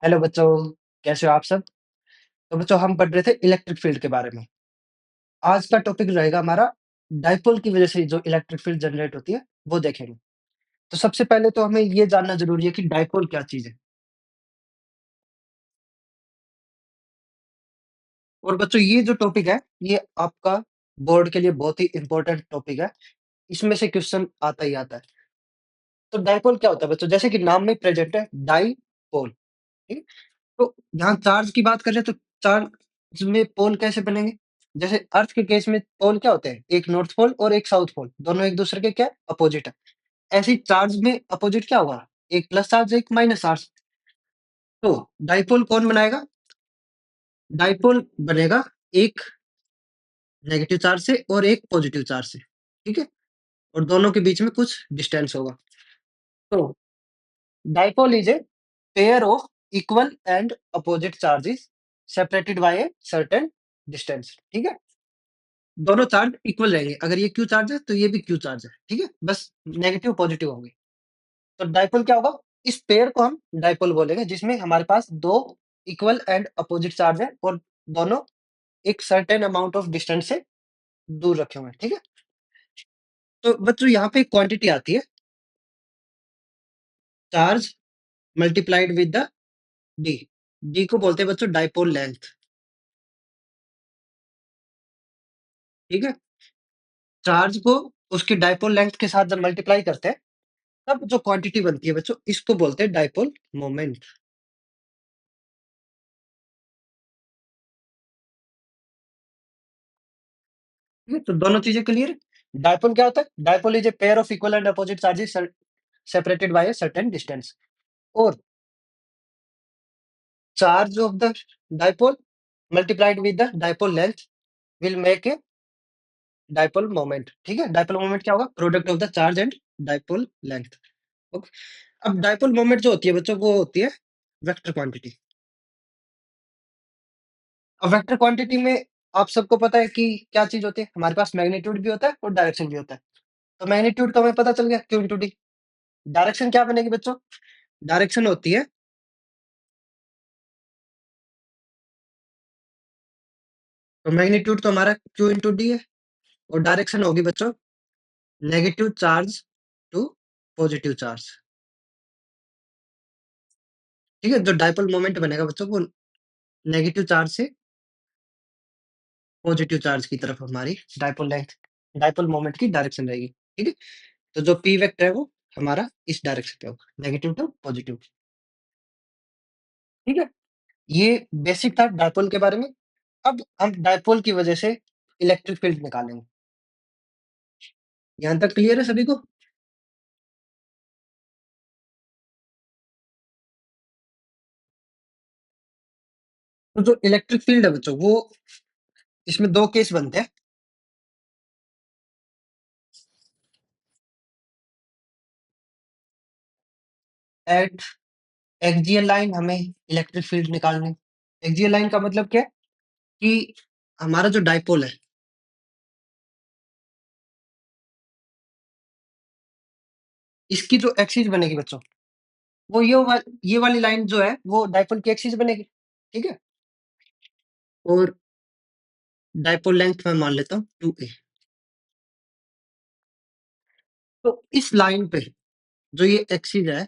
Hello बच्चों, कैसे हो आप सब? तो बच्चों हम पढ़ रहे थे इलेक्ट्रिक फील्ड के बारे में। आज का टॉपिक रहेगा हमारा डाइपोल की वज़ह से जो इलेक्ट्रिक फील्ड जनरेट होती है, वो देखेंगे। तो सबसे पहले तो हमें ये जानना ज़रूरी है कि डाइपोल क्या चीज़ है? और बच्चों ये जो टॉपिक है, ये आपका बोर्ड के लिए बहुत ही इम्पोर्टेंट टॉपिक है। इसमें से क्वेश्चन आता ही आता है। तो डाइपोल क्या होता है बच्चों? जैसे कि नाम में प्रेज़ेंट है डाइपोल, ठीक है? तो यहाँ चार्ज की बात करें तो चार्ज में पोल कैसे बनेंगे? जैसे अर्थ के केस में पोल क्या होते हैं? एक नॉर्थ पोल और एक साउथ पोल, दोनों एक दूसरे के क्या अपोजिट है। ऐसे ही चार्ज में अपोजिट क्या होगा? एक प्लस चार्ज, एक माइनस चार्ज। तो डाइपोल कौन बनाएगा? डाइपोल बनेगा एक नेगेटिव चार्ज से और एक पॉजिटिव चार्ज से, ठीक है? और दोनों के बीच में कुछ डिस्टेंस होगा। तो dipole is a pair of equal and opposite charges separated by a certain distance, ठीक है? दोनों चार्ज इक्वल रहेंगे। अगर ये क्यू चार्ज है, तो ये भी क्यू चार्ज है, ठीक है? बस नेगेटिव पॉजिटिव होंगे। तो डाइपोल क्या होगा? इस पेयर को हम डाइपोल बोलेंगे जिसमें हमारे पास 2 इक्वल एंड अपोजिट चार्ज है और दोनों एक सर्टेन अमाउंट ऑफ डिस्टेंस से दूर रखे हुए हैं, ठीक है? तो बच्चों यहाँ पे एक क्वांटिटी आती है, charge multiplied with the D. D को बोलते हैं बच्चों डाइपोल लेंथ, ठीक है? चार्ज को उसकी डाइपोल लेंथ के साथ जब मल्टीप्लाई करते हैं, तब जो क्वांटिटी बनती है बच्चों, इसको बोलते हैं डाइपोल मोमेंट। ठीक है? तो दोनों चीजें क्लियर है। डाइपोल क्या होता है? Dipole is a pair of equal and opposite charges separated by a certain distance. और charge of the dipole multiplied with the dipole length will make a dipole moment, ठीक है? डाइपोल मोमेंट क्या होगा? Product of the charge and dipole length. Okay. अब dipole moment जो होती है बच्चों, वो होती है वेक्टर क्वांटिटी। अब वेक्टर क्वांटिटी में आप सबको पता है कि क्या चीज होती है? हमारे पास मैग्नीट्यूड भी होता है और डायरेक्शन भी होता है। तो मैग्नीट्यूड तो हमें पता चल गया, क्यू इंटू डी। डायरेक्शन क्या बनेगी बच्चों? डायरेक्शन होती है, तो मैग्नीट्यूड तो हमारा क्यू इंटू डी है और डायरेक्शन होगी बच्चों negative charge to positive charge, ठीक है? जो डाइपोल मोमेंट बनेगा बच्चों, वो नेगेटिव चार्ज से पॉजिटिव चार्ज की तरफ हमारी डाइपोल लेंथ, डाइपोल मोमेंट की डायरेक्शन रहेगी, ठीक है? तो जो पी वेक्टर है वो हमारा इस डायरेक्शन पे होगा, नेगेटिव टू पॉजिटिव, ठीक है? ये बेसिक था डाइपोल के बारे में। अब हम डाइपोल की वजह से इलेक्ट्रिक फील्ड निकालेंगे। यहाँ तक क्लियर है सभी को? तो जो इलेक्ट्रिक फील्ड है बच्चों, वो इसमें 2 केस बनते हैं। एट एक्सियल लाइन हमें इलेक्ट्रिक फील्ड निकालनी है। एक्सियल लाइन का मतलब क्या है? कि हमारा जो डाइपोल है, इसकी जो एक्सिस बनेगी बच्चों, वो ये वाली लाइन जो है, वो डाइपोल की एक्सिस बनेगी, ठीक है? और डाइपोल लेंथ मैं मान लेता हूँ 2a। तो इस लाइन पे जो ये एक्सिस है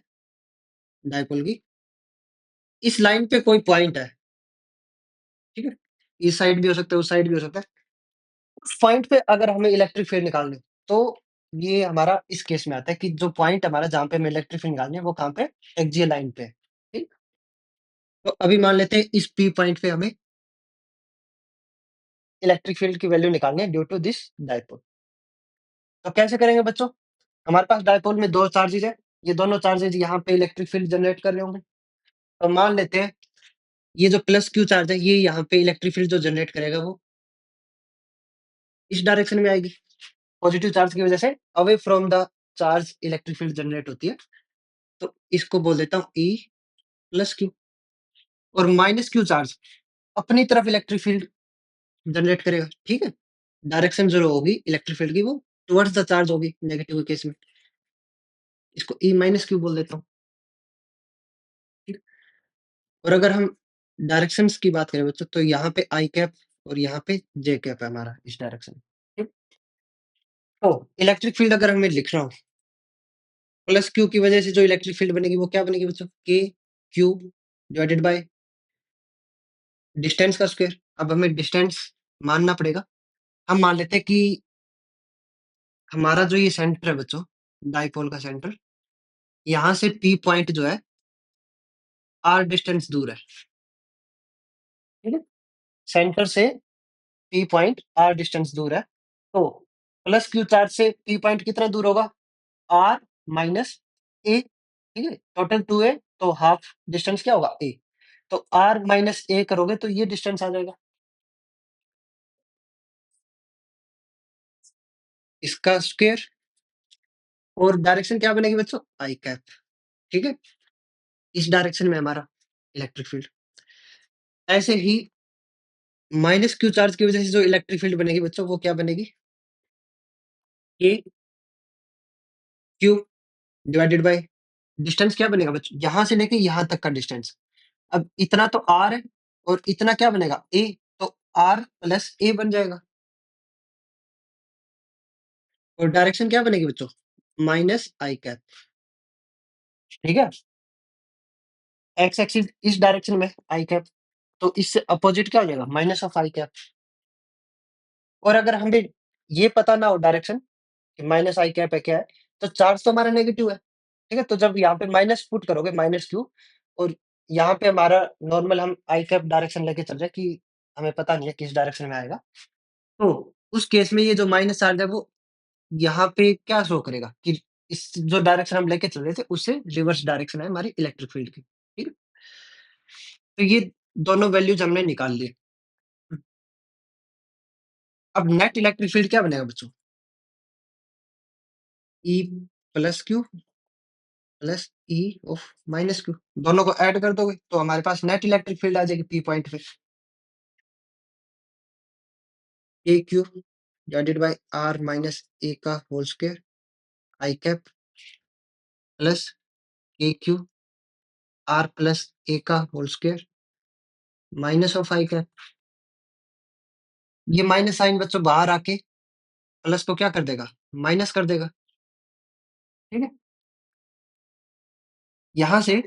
डाइपोल की, इस लाइन पे कोई पॉइंट है, ठीक है? इस साइड भी हो सकता है, उस साइड भी हो सकता है। उस पॉइंट पे अगर हमें इलेक्ट्रिक फील्ड निकालनी है, तो ये हमारा इस केस में आता है कि जो पॉइंट हमारा जहाँ पे हमें इलेक्ट्रिक फील्ड निकालनी है, वो कहाँ पे? एक्सियल लाइन पे है, ठीक? तो अभी मान लेते हैं इस पी पॉइंट पे हमें इलेक्ट्रिक फील्ड की वैल्यू निकालनी है ड्यू टू दिस डाइपोल। तो कैसे करेंगे बच्चों? हमारे पास डाइपोल में 2 चार्जेज़ हैं, ये दोनों चार्जेज़ यहाँ पे इलेक्ट्रिक फील्ड जनरेट कर रहे होंगे। तो मान लेते हैं ये जो प्लस क्यू चार्ज है, ये यहाँ पे इलेक्ट्रिक फील्ड जो जनरेट करेगा, वो इस डायरेक्शन में आएगी। पॉजिटिव चार्ज की वजह से away from the charge electric field generate होती है। तो इसको बोल देता हूँ ई प्लस क्यू। और माइनस क्यू चार्ज अपनी तरफ इलेक्ट्रिक फील्ड जनरेट करेगा, ठीक है? डायरेक्शन जो होगी इलेक्ट्रिक फील्ड की, वो टुवर्ड्स द चार्ज होगी नेगेटिव के केस में। इसको ई माइनस क्यू बोल देता हूँ, ठीक है? और अगर हम डायरेक्शंस की बात करें बच्चों, तो यहाँ पे आई कैप और यहाँ पे जे कैप है हमारा इस डायरेक्शन में, ठीक? तो इलेक्ट्रिक फील्ड अगर हमें लिखना हो, प्लस क्यू की वजह से जो इलेक्ट्रिक फील्ड बनेगी वो क्या बनेगी बच्चों? के क्यू डिवाइडेड बाय डिस्टेंस का स्क्वायर। अब हमें डिस्टेंस मानना पड़ेगा। हम मान लेते हैं कि हमारा जो ये सेंटर है बच्चों, डाइपोल का सेंटर, यहाँ से पी पॉइंट जो है आर डिस्टेंस दूर है, ठीक है? सेंटर से पी पॉइंट आर डिस्टेंस दूर है। तो प्लस क्यू चार्ज से पी पॉइंट कितना दूर होगा? आर माइनस ए, ठीक है? टोटल 2 ए, तो हाफ डिस्टेंस क्या होगा? ए। तो आर माइनस ए करोगे तो ये डिस्टेंस आ जाएगा, इसका स्क्वायर। और डायरेक्शन क्या बनेगी बच्चों? आई कैप, ठीक है? इस डायरेक्शन में हमारा इलेक्ट्रिक फील्ड। ऐसे ही माइनस क्यू चार्ज की वजह से जो इलेक्ट्रिक फील्ड बनेगी बच्चों, वो क्या बनेगी? ए क्यू डिवाइडेड बाय डिस्टेंस क्या बनेगा बच्चों? यहाँ से लेके यहाँ तक का डिस्टेंस। अब इतना तो आर है और इतना क्या बनेगा? ए। तो आर प्लस ए बन जाएगा। और डायरेक्शन क्या बनेगी बच्चों? माइनस आई कैप, ठीक है? एक्स एक्सिस इस डायरेक्शन में आई कैप, तो इससे अपोजिट क्या हो जाएगा? Minus of I cap. और अगर हमें ये पता ना हो डायरेक्शन कि माइनस आई कैप है क्या है, तो चार्ज तो हमारा नेगेटिव है, ठीक है? तो जब यहाँ पे माइनस पुट करोगे, माइनस क्यू, और यहाँ पे हमारा नॉर्मल हम आई कैप डायरेक्शन लेके चल रहे हैं कि हमें पता नहीं है किस डायरेक्शन में आएगा, तो उस केस में ये जो माइनस चार्ज है वो यहाँ पे क्या शो करेगा कि इस जो डायरेक्शन हम लेके चल रहे थे उससे रिवर्स डायरेक्शन है हमारी इलेक्ट्रिक फील्ड की, ठीक है? तो ये दोनों वैल्यूज हमने निकाल लिए। अब नेट इलेक्ट्रिक फील्ड क्या बनेगा बच्चों? E plus Q plus E of minus Q, दोनों को ऐड कर दोगे तो हमारे पास नेट इलेक्ट्रिक फील्ड आ जाएगी पी पॉइंट पे। A Q divided by R minus A का whole square I cap plus A Q R plus A का whole square minus of I cap. ये माइनस साइन बच्चों बाहर आके प्लस को क्या कर देगा? माइनस कर देगा, ठीक है? यहाँ से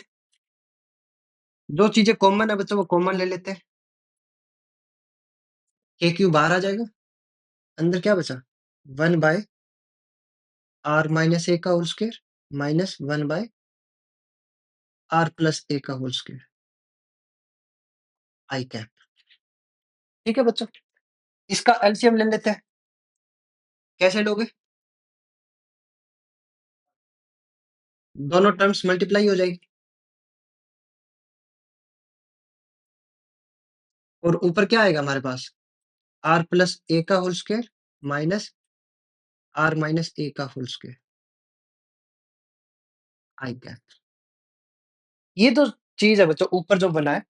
जो चीजें कॉमन है बच्चों वो कॉमन ले लेते हैं। के क्यू बाहर आ जाएगा, अंदर क्या बचा? 1 बाय आर माइनस ए का whole square minus 1 by R plus A का होल स्क्वायर आई कैप, ठीक है बच्चों? इसका एलसीएम ले लेते हैं। कैसे लोगे? दोनों टर्म्स मल्टीप्लाई हो जाएगी और ऊपर क्या आएगा हमारे पास? आर प्लस ए का whole square minus R minus A का होल स्क्वायर आई कैप। ये तो चीज है बच्चों, ऊपर जो बना है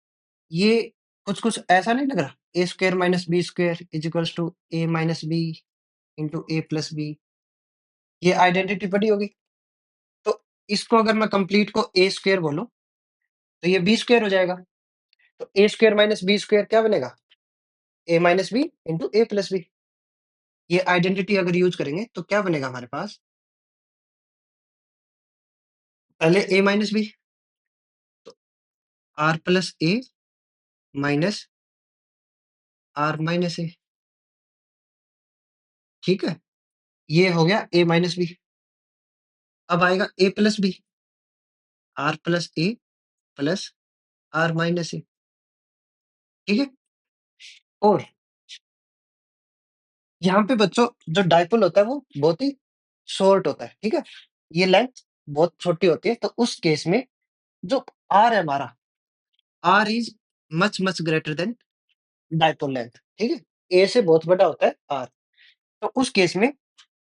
ये कुछ कुछ ऐसा नहीं लग रहा? A square minus B square is equals to A minus B into A plus B, ये आइडेंटिटी पड़ी होगी। तो इसको अगर मैं कंप्लीट को ए स्क्वायर बोलूं तो ये बी स्क्वायर हो जाएगा। तो A square minus B square क्या बनेगा? A minus B into A plus B. ये आइडेंटिटी अगर यूज करेंगे तो क्या बनेगा हमारे पास? पहले ए माइनस बी, तो R plus A minus R minus A, ठीक है? ये हो गया ए माइनस बी। अब आएगा A plus B, R plus A plus R minus A, ठीक है? और यहाँ पे बच्चों जो डाइपोल होता है वो बहुत ही शॉर्ट होता है, ठीक है? ये लेंथ बहुत छोटी होती है, तो उस केस में जो आर है हमारा, R is much much greater than dipole length, ठीक है? ए से बहुत बड़ा होता है आर। तो उस केस में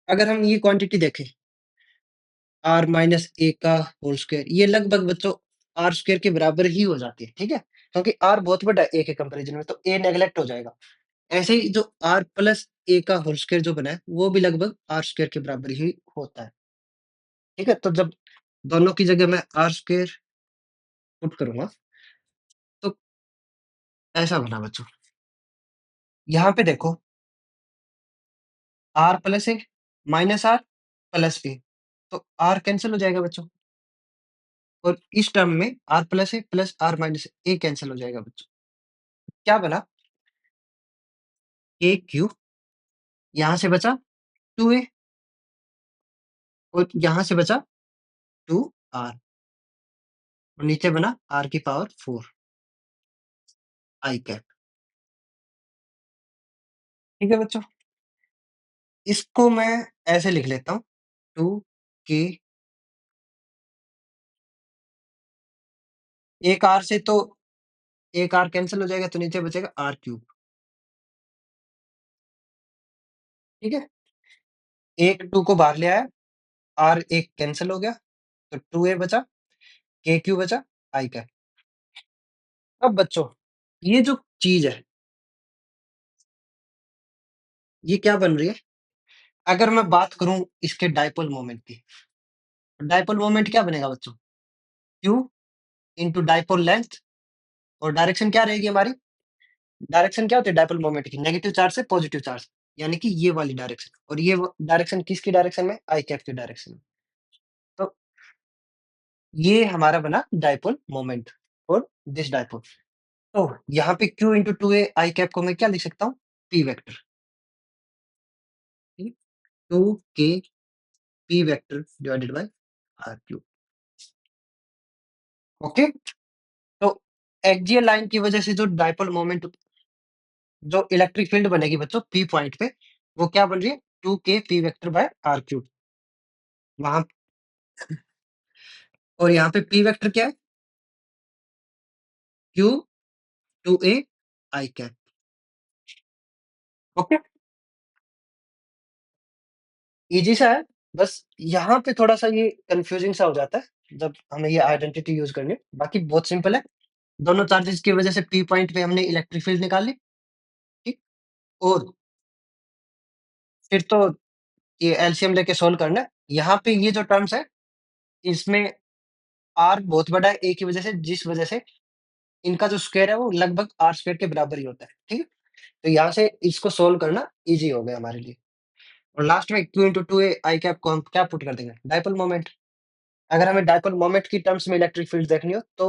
अगर हम ये क्वांटिटी देखें, आर माइनस ए का होल स्क्वायर, ये लगभग बच्चों आर स्क्वायर के बराबर ही हो जाती है, ठीक है? क्योंकि आर बहुत बड़ा है ए के कंपैरिजन में, तो ए नेग्लेक्ट हो जाएगा। ऐसे ही जो आर प्लस ए का होल स्क्वायर जो बना है वो भी लगभग आर स्क्वायर के बराबर ही होता है, ठीक है? तो जब दोनों की जगह मैं आर स्क्वायर पुट करूंगा ऐसा बना बच्चों। यहाँ पे देखो r plus A minus r plus ए, तो r कैंसल हो जाएगा बच्चों। और इस टर्म में r plus A plus r minus A cancel हो जाएगा बच्चों। क्या बना? a क्यूब, यहाँ से बचा 2a और यहाँ से बचा 2r और नीचे बना r की पावर 4 आई कैप। ठीक है बच्चों, इसको मैं ऐसे लिख लेता हूँ 2k, एक r से तो एक r कैंसल हो जाएगा तो नीचे बचेगा r क्यूब। ठीक है, एक 2 को बाहर ले आया, r एक कैंसल हो गया तो 2a बचा, k क्यूब बचा, आई कैप। अब बच्चों ये जो चीज है ये क्या बन रही है? अगर मैं बात करूं इसके डाइपोल मोमेंट की, डाइपोल मोमेंट क्या बनेगा बच्चों? q इंटू डाइपोल लेंथ, और डायरेक्शन क्या रहेगी हमारी? डायरेक्शन क्या होती है डाइपोल मोमेंट की? नेगेटिव चार्ज से पॉजिटिव चार्ज, यानी कि ये वाली डायरेक्शन। और ये डायरेक्शन किसकी डायरेक्शन में? आई कैप की डायरेक्शन में। तो ये हमारा बना dipole moment for this dipole. तो यहाँ पे q इंटू टू ए आई कैप को मैं क्या लिख सकता हूँ? p वेक्टर, टू के p vector divided bye r cube. Okay, तो एक्सियल लाइन की वजह से जो डाइपोल मोमेंट, जो इलेक्ट्रिक फील्ड बनेगी बच्चों पी पॉइंट पे, वो क्या बन रही है? 2k p vector by r cube. वहां और यहाँ पे p वेक्टर क्या है? q टू ए आई कैप। ओके, इजी सा है। बस यहाँ पे थोड़ा सा ये कंफ्यूजिंग सा हो जाता है जब हमें ये आइडेंटिटी यूज करनी है। बाकी बहुत सिंपल है। दोनों चार्जेस की वजह से पी पॉइंट पे हमने इलेक्ट्रिक फील्ड निकाल ली। ठीक, और फिर तो ये एलसीएम लेके सोल्व करना है। यहाँ पे ये जो टर्म्स है इसमें आर बहुत बड़ा है ए की वजह से, जिस वजह से इनका जो स्क्वायर है वो लगभग आर स्क्वायर के बराबर ही होता है। ठीक है, तो यहाँ से इसको सोल्व करना इजी हो गया हमारे लिए। और लास्ट में क्यू इंटू टू ए आई कैप को हम क्या पुट कर देंगे? Dipole moment. अगर हमें डाइपोल मोमेंट की टर्म्स में इलेक्ट्रिक फील्ड देखनी हो तो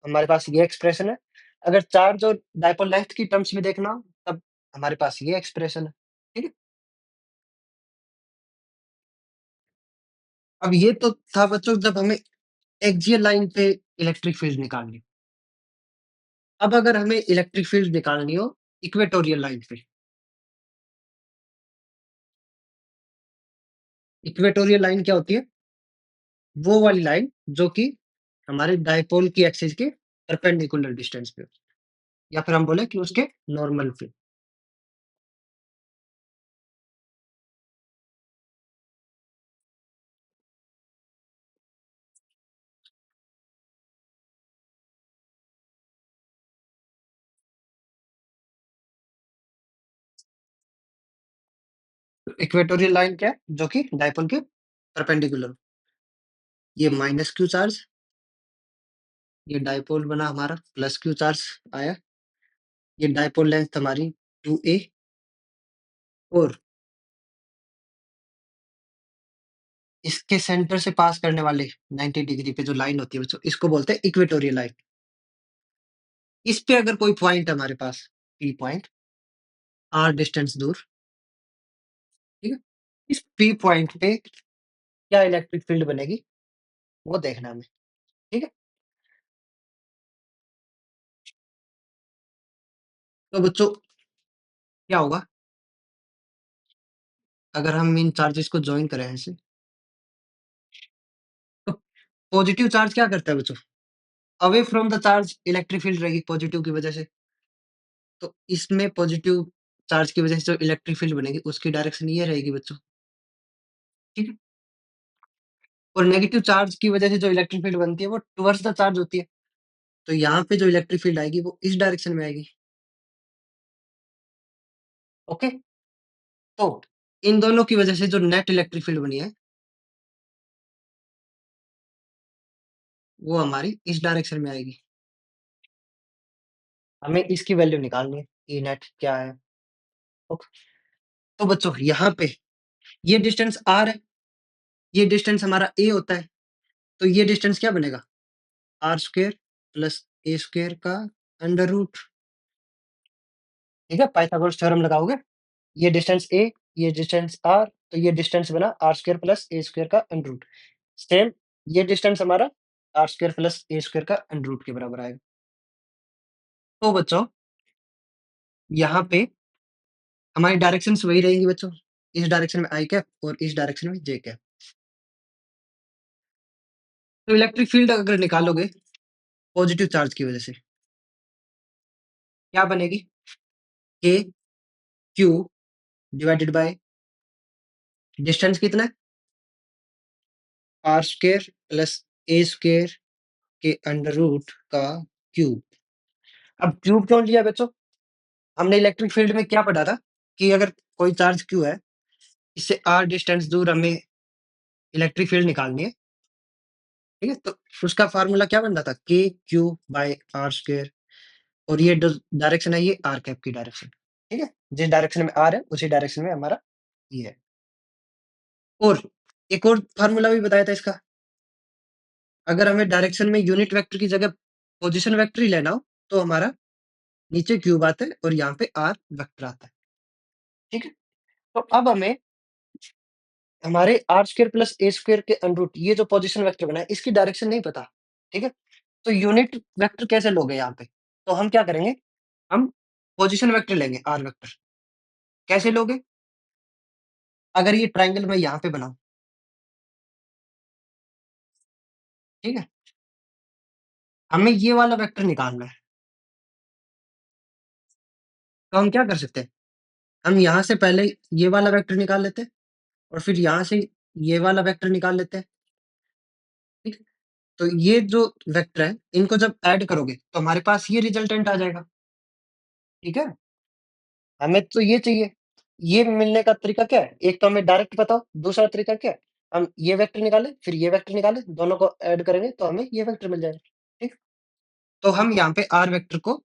हमारे पास ये एक्सप्रेशन है। अगर चार्ज और डाइपोल लेंथ की टर्म्स में देखना हो तब हमारे पास ये एक्सप्रेशन है। ठीक है, अब ये तो था बच्चों जब हमें एक्सियल लाइन पे इलेक्ट्रिक फील्ड निकालनी। अब अगर हमें इलेक्ट्रिक फील्ड निकालनी हो इक्वेटोरियल लाइन पे, इक्वेटोरियल लाइन क्या होती है? वो वाली लाइन जो कि हमारे डाइपोल की एक्सिस के परपेंडिकुलर डिस्टेंस पे हो, या फिर हम बोले कि उसके नॉर्मल पे। इक्वेटोरियल लाइन क्या है? जो कि डाइपोल के परपेंडिकुलर। ये माइनस क्यू चार्ज, ये डाइपोल बना हमारा प्लस क्यू चार्ज आया। ये डाइपोल लेंथ हमारी 2a, और इसके सेंटर से पास करने वाले 90 डिग्री पे जो लाइन होती है बच्चों, इसको बोलते हैं इक्वेटोरियल लाइन। इस पे अगर कोई पॉइंट है हमारे पास, पी पॉइंट, आर डिस्टेंस दूर, ठीक है, इस पी पॉइंट पे क्या इलेक्ट्रिक फील्ड बनेगी वो देखना है हमें। ठीक है, तो बच्चों क्या होगा अगर हम इन चार्जेस को ज्वाइन करें ऐसे? तो पॉजिटिव चार्ज क्या करता है बच्चों? Away from the charge electric field रहेगी पॉजिटिव की वजह से। तो इसमें पॉजिटिव चार्ज की वजह से जो इलेक्ट्रिक फील्ड बनेगी उसकी डायरेक्शन ये रहेगी बच्चों। ठीक है, और नेगेटिव चार्ज की वजह से जो इलेक्ट्रिक फील्ड बनती है वो टुवर्ड्स द चार्ज होती है। तो यहाँ पे जो इलेक्ट्रिक फील्ड आएगी वो इस डायरेक्शन में आएगी। ओके, तो इन दोनों की वजह से जो नेट इलेक्ट्रिक फील्ड बनी है वो हमारी इस डायरेक्शन में आएगी। हमें इसकी वैल्यू निकालनी है, ई नेट क्या है? ओके, तो बच्चों यहाँ पे ये डिस्टेंस r है, ये डिस्टेंस हमारा a होता है, तो ये डिस्टेंस क्या बनेगा? r square plus a square का अंडर रूट, ठीक है? पाइथागोरस थ्योरम लगाओगे, ये डिस्टेंस a, ये डिस्टेंस r, तो ये डिस्टेंस बना r square plus a square का अंडर रूट। सेम ये डिस्टेंस हमारा r square plus a square का अंडर रूट के बराबर आएगा। तो बच्चों यहाँ पे हमारी डायरेक्शंस वही रहेंगी बच्चों, इस डायरेक्शन में आई कैप और इस डायरेक्शन में जे कैप। तो इलेक्ट्रिक फील्ड अगर निकालोगे पॉजिटिव चार्ज की वजह से, क्या बनेगी? के क्यू डिवाइडेड बाय डिस्टेंस कितना है? R square plus A square के अंडर रूट का क्यूब। अब क्यूब क्यों लिया बच्चों? हमने इलेक्ट्रिक फील्ड में क्या पढ़ा था कि अगर कोई चार्ज क्यू है, इससे आर डिस्टेंस दूर हमें इलेक्ट्रिक फील्ड निकालनी है, ठीक है? तो उसका फार्मूला क्या बन रहा था? के क्यू बाय आर स्क्वायर, और ये डायरेक्शन है, ये आर कैप की डायरेक्शन, ठीक है? जिस डायरेक्शन में आर है उसी डायरेक्शन में हमारा ये है। और एक और फार्मूला भी बताया था इसका, अगर हमें डायरेक्शन में यूनिट वेक्टर की जगह पोजीशन वेक्टर ही लेना हो, तो हमारा नीचे क्यूब आता है और यहाँ पे आर वेक्टर आता है, ठीक है? तो अब हमें हमारे R square plus A square के अनुरूट ये जो पोजीशन वेक्टर बना है, इसकी डायरेक्शन नहीं पता, ठीक है? तो यूनिट वेक्टर कैसे लोगे यहाँ पे? तो हम क्या करेंगे, हम पोजीशन वेक्टर लेंगे, आर वेक्टर। कैसे लोगे? अगर ये ट्रायंगल मैं यहाँ पे बनाऊँ, ठीक है? हमें ये वाला वेक्टर निकालना है, तो हम क्या कर सकते हैं? हम यहाँ से पहले ये वाला वेक्टर निकाल लेते हैं और फिर यहाँ से ये वाला वेक्टर निकाल लेते हैं, ठीक है? तो ये जो वेक्टर है, इनको जब ऐड करोगे, तो हमारे पास ये रिजल्टेंट आ जाएगा, ठीक है? हमें तो ये चाहिए। ये मिलने का तरीका क्या है? एक तो हमें डायरेक्ट पता हो, दूसरा तरीका क्या है? हम ये वेक्टर निकालें, फिर ये वेक्टर निकालें, दोनों को ऐड करेंगे तो हमें ये वेक्टर मिल जाएगा, ठीक? तो हम यहाँ पे आर वेक्टर को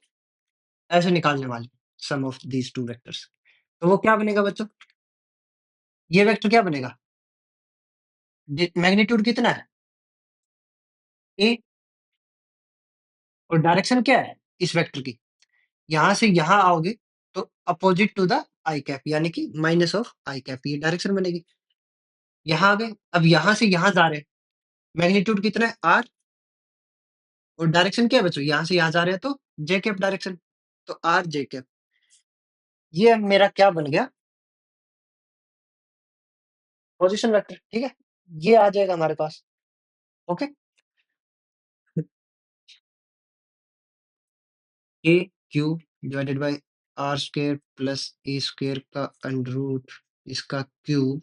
ऐसे निकालने वाले, सम ऑफ दीज़ 2 वेक्टर्स। तो वो क्या बनेगा बच्चों? ये वेक्टर क्या बनेगा? मैग्नीट्यूड कितना है? ए, और डायरेक्शन क्या है इस वेक्टर की? यहाँ से यहाँ आओगे तो opposite to the I cap, यानी कि माइनस ऑफ आई कैप, ये डायरेक्शन बनेगी। यहाँ आ गए, अब यहाँ से यहाँ जा रहे हैं, मैग्नीट्यूड कितना है? आर, और डायरेक्शन क्या है बच्चों? यहाँ से यहाँ जा रहे हैं तो जे कैप डायरेक्शन, तो आर जे कैप। ये मेरा क्या बन गया? पोजीशन वेक्टर, ठीक है? ये आ जाएगा हमारे पास, okay? A Q divided by R square plus A square का अंडर रूट इसका cube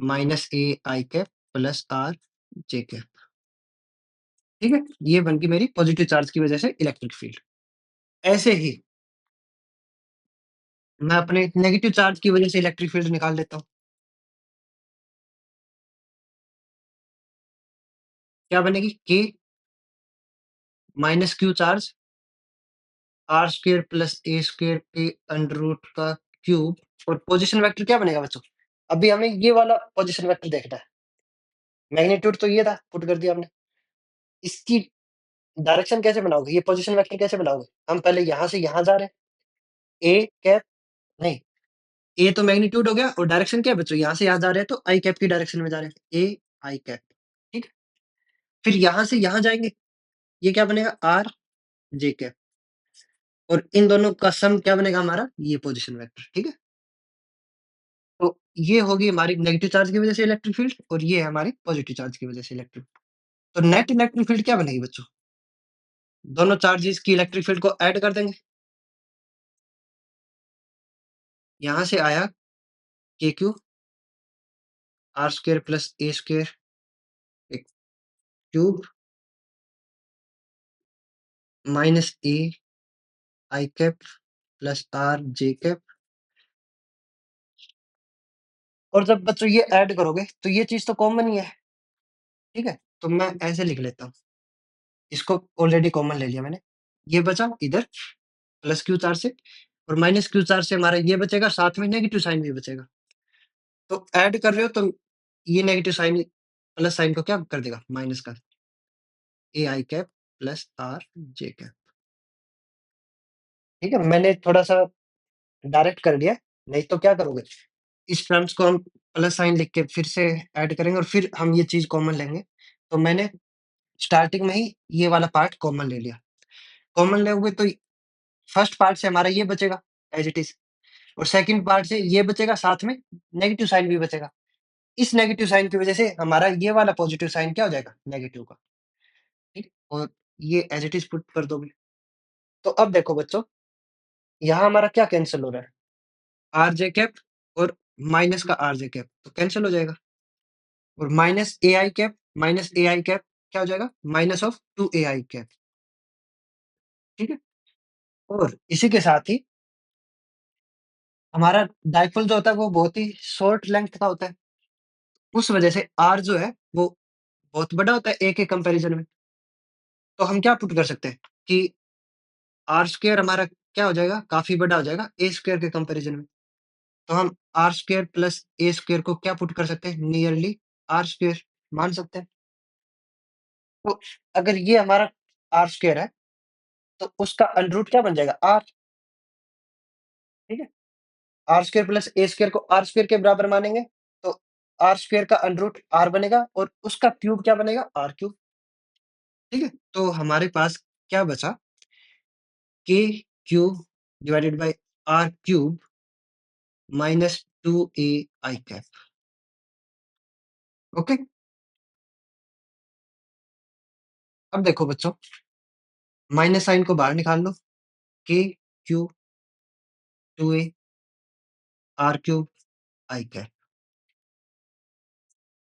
minus A I cap plus R J cap, ठीक है? ये बन गई मेरी पॉजिटिव चार्ज की वजह से इलेक्ट्रिक फील्ड। ऐसे ही मैं अपने नेगेटिव चार्ज की वजह से इलेक्ट्रिक फील्ड निकाल लेता हूँ। क्या बनेगी? K minus Q charge R square plus A square के अंडर रूट का क्यूब, और पोजीशन वेक्टर क्या बनेगा बच्चों? अभी हमें ये वाला पोजीशन वेक्टर देखना है। मैग्नीट्यूड तो ये था, पुट कर दिया हमने। इसकी डायरेक्शन कैसे बनाओगे? ये पोजीशन वेक्टर कैसे बनाओगे? हम पहले यहाँ से यहाँ जा रहे हैं, ए कैप, नहीं, ए तो मैग्नीट्यूड हो गया और डायरेक्शन क्या है बच्चों? यहाँ से यहाँ जा रहे हैं तो आई कैप की डायरेक्शन में जा रहे हैं, ए आई कैप, ठीक है? फिर यहाँ से यहाँ जाएँगे, ये क्या बनेगा? आर जे कैप, और इन दोनों का सम क्या बनेगा हमारा? ये पोजीशन वेक्टर, ठीक है? तो ये होगी हमारी नेगेटिव चार्ज की वजह से इलेक्ट्रिक फील्ड, और ये है हमारी पॉजिटिव चार्ज की वजह से इलेक्ट्रिक। तो नेट इलेक्ट्रिक फील्ड क्या बनेगी बच्चों? दोनों चार्जेस की इलेक्ट्रिक फील्ड को ऐड कर देंगे। यहाँ से आया K Q R square plus A square एक cube minus A I cap plus R J cap, और जब बच्चों ये ऐड करोगे तो ये चीज तो कॉमन ही है, ठीक है? तो मैं ऐसे लिख लेता हूँ, इसको ऑलरेडी कॉमन ले लिया मैंने, ये बचा इधर प्लस क्यू चार्ज से, और माइनस क्यू चार्ज से हमारा ये बचेगा, साथ में नेगेटिव साइन भी बचेगा। तो ऐड कर रहे हो तो ये नेगेटिव साइन प्लस साइन को क्या कर देगा, माइनस का, A I cap plus R J cap. ठीक है, मैंने थोड़ा सा डायरेक्ट कर दिया, नहीं तो क्या करोगे, इस टर्म्स को हम प्लस साइन लिख के फिर से ऐड करेंगे और फिर हम ये चीज कॉमन लेंगे। तो मैंने स्टार्टिंग में ही ये वाला पार्ट कॉमन ले लिया। कॉमन ले हुए तो फर्स्ट पार्ट से हमारा ये बचेगा एज इट इज, और सेकंड पार्ट से ये बचेगा, साथ में नेगेटिव साइन भी बचेगा। इस नेगेटिव साइन की वजह से हमारा ये वाला पॉजिटिव साइन क्या हो जाएगा, नेगेटिव का। ठीक, और ये एज इट इज पुट कर दोगे। तो अब देखो बच्चों, यहाँ हमारा क्या कैंसिल हो रहा है, आर जे कैप और माइनस का आर जे कैप तो कैंसिल हो जाएगा, और माइनस ए आई कैप क्या हो जाएगा, minus of two A I cap. ठीक है, और इसी के साथ ही हमारा डाइपोल जो होता है वो बहुत ही शॉर्ट लेंथ का होता है, उस वजह से आर जो है वो बहुत बड़ा होता है ए के कंपैरिजन में। तो हम क्या पुट कर सकते हैं कि आर स्क्वायर हमारा क्या हो जाएगा, काफी बड़ा हो जाएगा ए स्क्वायर के कंपैरिजन में। तो हम R square plus A square को क्या पुट कर सकते हैं, नियरली आर स्क्वायर मान सकते हैं। तो अगर ये हमारा आर स्क्वायर है तो उसका अंडर रूट क्या बन जाएगा, आर। ठीक है, R square plus A square को आर स्क्वायर के बराबर मानेंगे, तो आर स्क्वायर का अंडर रूट आर बनेगा और उसका क्यूब क्या बनेगा, आर क्यूब। ठीक है, तो हमारे पास क्या बचा, K cube divided by are cube minus two A I cap. Okay, अब देखो बच्चों, माइनस साइन को बाहर निकाल लो, K q two a r cube i cap.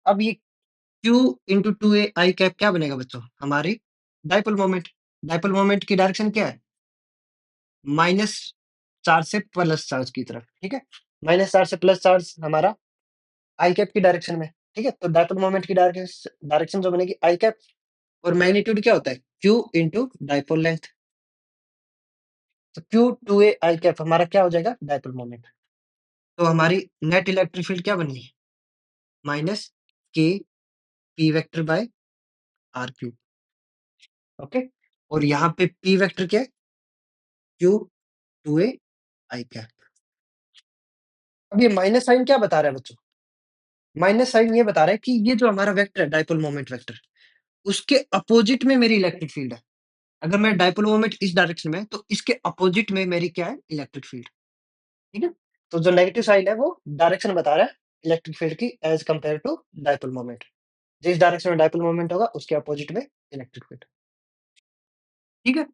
अब ये क्यू इंटू टू ए आई कैप क्या बनेगा बच्चों, हमारी डाइपोल मोमेंट। डाइपोल मोमेंट की डायरेक्शन क्या है, माइनस चार्ज से प्लस चार्ज की तरफ। ठीक है, माइनस चार्ज से प्लस चार्ज हमारा आई कैप की डायरेक्शन में। ठीक है, तो डाइपोल मोमेंट की डायरेक्शन जो बनेगी आई कैप, और मैग्नीट्यूड क्या होता है, क्यू इंटू डाइपोल लेंथ। तो क्यू टू ए आई कैप हमारा क्या हो जाएगा, डाइपोल मोमेंट। तो हमारी नेट इलेक्ट्रिक फील्ड क्या बनी, minus K P vector by are cube. Okay, और यहाँ पे पी वेक्टर क्या है, क्यू टू ए आई कैप। अब ये माइनस साइन क्या बता रहा है बच्चों, माइनस साइन ये बता रहा है कि ये जो हमारा वेक्टर है डाइपोल मोमेंट वेक्टर, उसके अपोजिट में मेरी इलेक्ट्रिक फील्ड है। अगर मैं डाइपोल मोमेंट इस डायरेक्शन में है तो इसके अपोजिट में मेरी क्या है, इलेक्ट्रिक फील्ड। ठीक है, तो जो नेगेटिव साइन है वो डायरेक्शन बता रहा है इलेक्ट्रिक फील्ड की as compared to dipole moment. जिस डायरेक्शन में डाइपोल मोमेंट होगा उसके अपोजिट में इलेक्ट्रिक फील्ड। ठीक है,